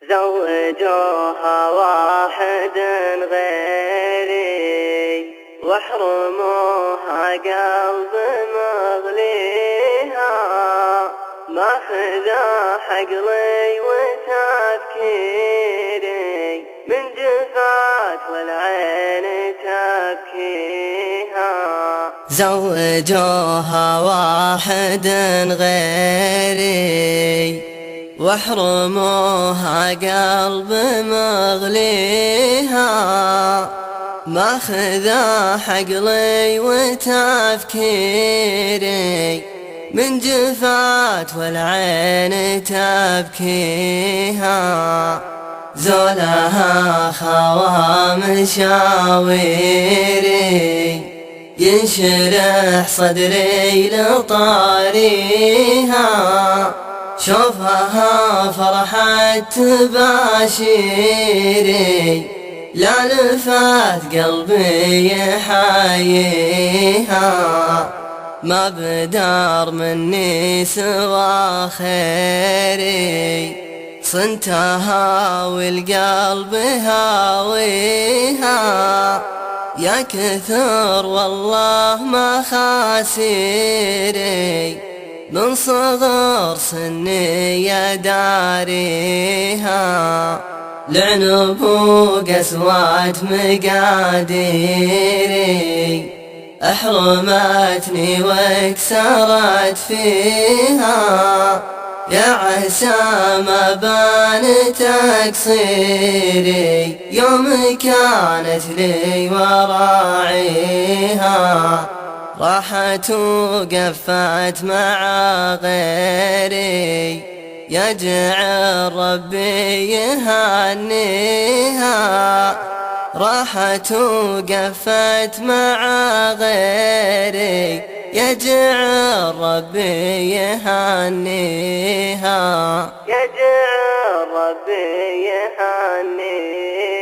زوجوها واحد غيري واحرموها قلب مغليها، ماخذا حقلي وتفكيري من جفات والعين تبكيها. زوجوها واحد غيري واحرموها قلب مغليها، ماخذا حقلي وتفكيري من جفات والعين تبكيها. زولها خوى مشاويري ينشرح صدري لطاريها، شوفها فرحة تباشيري لا لفات قلبي يحييها، ما بدار مني سوى خيري صنتها والقلب هاويها. يا كثر والله ما خاسيري من صغر سني يا داريها، لعنب وقسوات مقاديري أحرمتني واكسرت فيها. يا عسى ما بان تقصيري يوم كانت لي وراعيها، راحت وقفت مع غيري يجعل ربي يهنيها، راحت وقفت مع غيري يجعل ربي يهنيها، يجعل ربي يهنيها.